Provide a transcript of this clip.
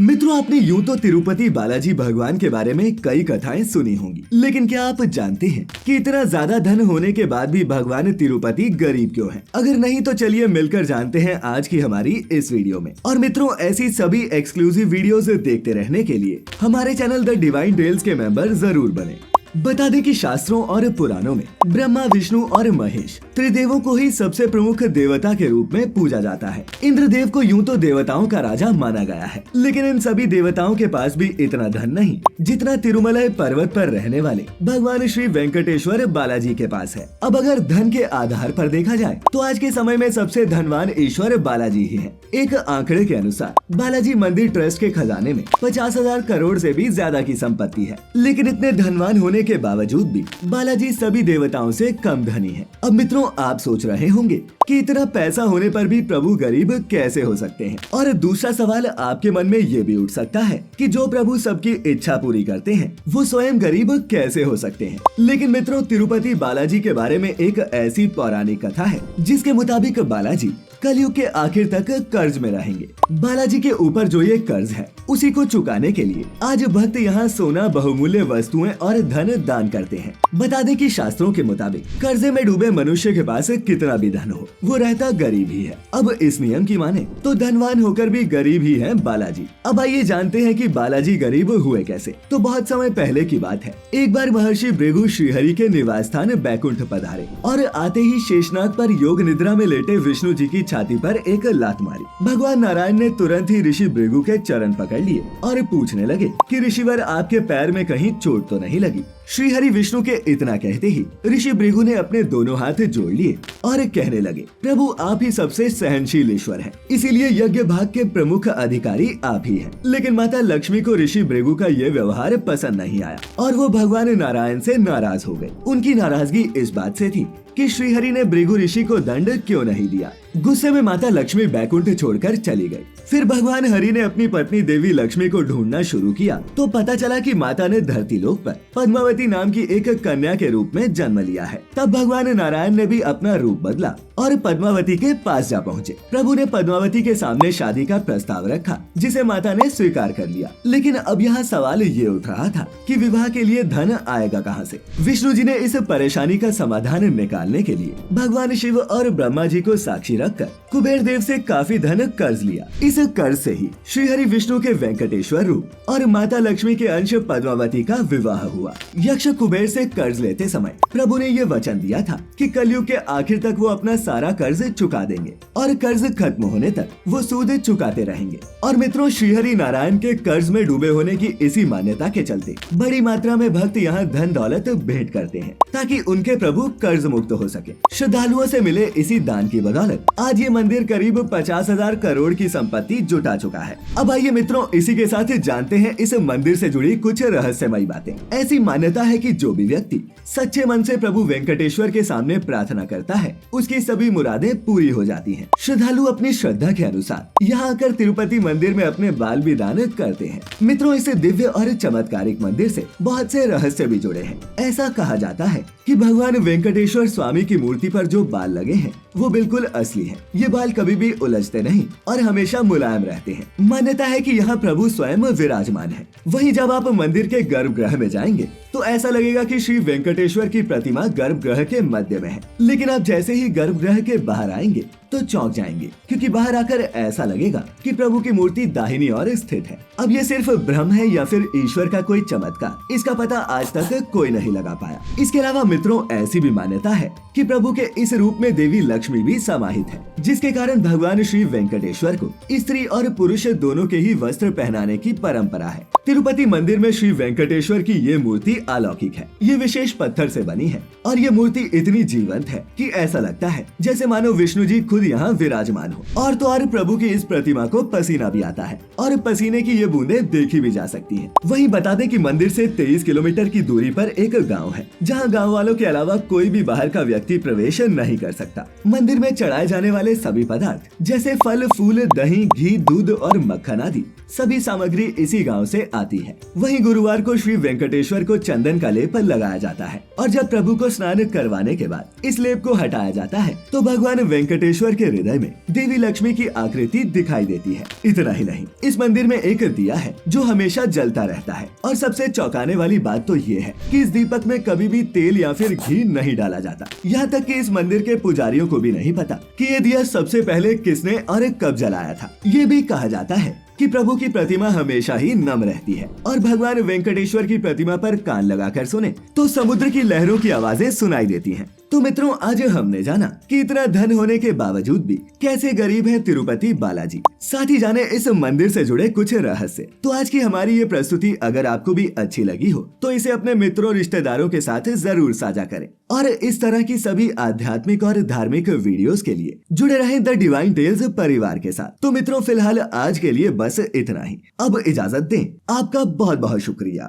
मित्रों, आपने यूं तो तिरुपति बालाजी भगवान के बारे में कई कथाएं सुनी होंगी, लेकिन क्या आप जानते हैं कि इतना ज्यादा धन होने के बाद भी भगवान तिरुपति गरीब क्यों हैं? अगर नहीं तो चलिए मिलकर जानते हैं आज की हमारी इस वीडियो में। और मित्रों, ऐसी सभी एक्सक्लूसिव वीडियोस देखते रहने के लिए हमारे चैनल द डिवाइन टेल्स के मेंबर जरूर बने। बता दें कि शास्त्रों और पुराणों में ब्रह्मा, विष्णु और महेश त्रिदेवों को ही सबसे प्रमुख देवता के रूप में पूजा जाता है। इंद्रदेव को यूं तो देवताओं का राजा माना गया है, लेकिन इन सभी देवताओं के पास भी इतना धन नहीं जितना तिरुमलाई पर्वत पर रहने वाले भगवान श्री वेंकटेश्वर बालाजी के पास है। अब अगर धन के आधार पर देखा जाए तो आज के समय में सबसे धनवान ईश्वर बालाजी ही है। एक आंकड़े के अनुसार बालाजी मंदिर ट्रस्ट के खजाने में 50,000 करोड़ से भी ज्यादा की संपत्ति है, लेकिन इतने धनवान होने के बावजूद भी बालाजी सभी देवताओं से कम धनी है। अब मित्रों, आप सोच रहे होंगे कि इतना पैसा होने पर भी प्रभु गरीब कैसे हो सकते हैं? और दूसरा सवाल आपके मन में ये भी उठ सकता है कि जो प्रभु सबकी इच्छा पूरी करते हैं वो स्वयं गरीब कैसे हो सकते हैं? लेकिन मित्रों, तिरुपति बालाजी के बारे में एक ऐसी पौराणिक कथा है जिसके मुताबिक बालाजी कलयुग के आखिर तक कर्ज में रहेंगे। बालाजी के ऊपर जो ये कर्ज है उसी को चुकाने के लिए आज भक्त यहाँ सोना, बहुमूल्य वस्तुएं और धन दान करते हैं। बता दें कि शास्त्रों के मुताबिक कर्जे में डूबे मनुष्य के पास कितना भी धन हो, वो रहता गरीब ही है। अब इस नियम की माने तो धनवान होकर भी गरीब ही है बालाजी। अब आइए जानते हैं कि बालाजी गरीब हुए कैसे। तो बहुत समय पहले की बात है। एक बार महर्षि भृगु श्रीहरि के निवास स्थान बैकुंठ पधारे और आते ही शेषनाग पर योग निद्रा में लेटे विष्णु जी की छाती पर एक लात मारी। भगवान नारायण ने तुरंत ही ऋषि भृगु के चरण पकड़ लिए और पूछने लगे कि ऋषिवर, आपके पैर में कहीं चोट तो नहीं लगी? श्रीहरि विष्णु के इतना कहते ही ऋषि भृगु ने अपने दोनों हाथ जोड़ लिए और कहने लगे, प्रभु आप ही सबसे सहनशील ईश्वर हैं, इसीलिए यज्ञ भाग के प्रमुख अधिकारी आप ही हैं। लेकिन माता लक्ष्मी को ऋषि भृगु का ये व्यवहार पसंद नहीं आया और वो भगवान नारायण से नाराज हो गए। उनकी नाराजगी इस बात से थी कि श्रीहरि ने भृगु ऋषि को दंड क्यों नहीं दिया। गुस्से में माता लक्ष्मी बैकुंठ छोड़कर चली गई। फिर भगवान हरि ने अपनी पत्नी देवी लक्ष्मी को ढूंढना शुरू किया तो पता चला कि माता ने धरती लोक पर पद्मावती नाम की एक कन्या के रूप में जन्म लिया है। तब भगवान नारायण ने भी अपना रूप बदला और पद्मावती के पास जा पहुँचे। प्रभु ने पद्मावती के सामने शादी का प्रस्ताव रखा, जिसे माता ने स्वीकार कर लिया। लेकिन अब यहाँ सवाल ये उठ रहा था कि विवाह के लिए धन आएगा कहाँ से? विष्णु जी ने इस परेशानी का समाधान निकालने के लिए भगवान शिव और ब्रह्मा जी को साक्षी रखकर कुबेर देव से काफी धन कर्ज लिया। इस कर्ज से ही श्रीहरि विष्णु के वेंकटेश्वर रूप और माता लक्ष्मी के अंश पद्मावती का विवाह हुआ। यक्ष कुबेर से कर्ज लेते समय प्रभु ने ये वचन दिया था कि कलयुग के आखिर तक वो अपना सारा कर्ज चुका देंगे और कर्ज खत्म होने तक वो सूद चुकाते रहेंगे। और मित्रों, श्रीहरि नारायण के कर्ज में डूबे होने की इसी मान्यता के चलते बड़ी मात्रा में भक्त यहाँ धन दौलत भेंट करते हैं ताकि उनके प्रभु कर्ज मुक्त हो सके। श्रद्धालुओं से मिले इसी दान की बदौलत आज ये मंदिर करीब 50,000 करोड़ की संपत्ति जुटा चुका है। अब आइए मित्रों, इसी के साथ जानते हैं इस मंदिर से जुड़ी कुछ रहस्यमयी बातें। ऐसी मान्यता है कि जो भी व्यक्ति सच्चे मन से प्रभु वेंकटेश्वर के सामने प्रार्थना करता है उसकी सभी मुरादें पूरी हो जाती हैं। श्रद्धालु अपनी श्रद्धा के अनुसार यहाँ आकर तिरुपति मंदिर में अपने बाल भी दान करते हैं। मित्रों, इस दिव्य और चमत्कारिक मंदिर से बहुत से रहस्य भी जुड़े हैं। ऐसा कहा जाता है कि भगवान वेंकटेश्वर स्वामी की मूर्ति पर जो बाल लगे हैं वो बिल्कुल असली हैं। ये बाल कभी भी उलझते नहीं और हमेशा मुलायम रहते हैं। मान्यता है कि यहाँ प्रभु स्वयं विराजमान है। वहीं जब आप मंदिर के गर्भगृह में जाएंगे तो ऐसा लगेगा कि श्री वेंकटेश्वर की प्रतिमा गर्भगृह के मध्य में है। लेकिन आप जैसे ही गर्भगृह के बाहर आएंगे तो चौंक जाएंगे, क्योंकि बाहर आकर ऐसा लगेगा कि प्रभु की मूर्ति दाहिनी ओर स्थित है। अब ये सिर्फ भ्रम है या फिर ईश्वर का कोई चमत्कार, इसका पता आज तक कोई नहीं लगा पाया। इसके अलावा मित्रों, ऐसी भी मान्यता है कि प्रभु के इस रूप में देवी लक्ष्मी भी समाहित है, जिसके कारण भगवान श्री वेंकटेश्वर को स्त्री और पुरुष दोनों के ही वस्त्र पहनाने की परंपरा है। तिरुपति मंदिर में श्री वेंकटेश्वर की ये मूर्ति अलौकिक है। ये विशेष पत्थर से बनी है और ये मूर्ति इतनी जीवंत है कि ऐसा लगता है जैसे मानो विष्णु जी खुद यहाँ विराजमान हो। और तो और प्रभु की इस प्रतिमा को पसीना भी आता है और पसीने की ये बूंदें देखी भी जा सकती हैं। वहीं बता दें कि मंदिर से 23 किलोमीटर की दूरी पर एक गांव है, जहां गांव वालों के अलावा कोई भी बाहर का व्यक्ति प्रवेश नहीं कर सकता। मंदिर में चढ़ाए जाने वाले सभी पदार्थ जैसे फल, फूल, दही, घी, दूध और मक्खन आदि सभी सामग्री इसी गांव से आती है। वहीं गुरुवार को श्री वेंकटेश्वर को चंदन का लेप लगाया जाता है और जब प्रभु को स्नान करवाने के बाद इस लेप को हटाया जाता है तो भगवान वेंकटेश्वर वेंकटेश्वर के हृदय में देवी लक्ष्मी की आकृति दिखाई देती है। इतना ही नहीं, इस मंदिर में एक दिया है जो हमेशा जलता रहता है। और सबसे चौंकाने वाली बात तो ये है कि इस दीपक में कभी भी तेल या फिर घी नहीं डाला जाता। यहाँ तक कि इस मंदिर के पुजारियों को भी नहीं पता कि ये दिया सबसे पहले किसने और कब जलाया था। ये भी कहा जाता है कि प्रभु की प्रतिमा हमेशा ही नम रहती है और भगवान वेंकटेश्वर की प्रतिमा पर कान लगाकर सुने तो समुद्र की लहरों की आवाजें सुनाई देती हैं। तो मित्रों, आज हमने जाना कि इतना धन होने के बावजूद भी कैसे गरीब है तिरुपति बालाजी। साथ ही जाने इस मंदिर से जुड़े कुछ रहस्य। तो आज की हमारी ये प्रस्तुति अगर आपको भी अच्छी लगी हो तो इसे अपने मित्रों रिश्तेदारों के साथ जरूर साझा करें। और इस तरह की सभी आध्यात्मिक और धार्मिक वीडियोस के लिए जुड़े रहें द डिवाइन टेल्स परिवार के साथ। तो मित्रों, फिलहाल आज के लिए बस इतना ही। अब इजाजत दें। आपका बहुत बहुत शुक्रिया।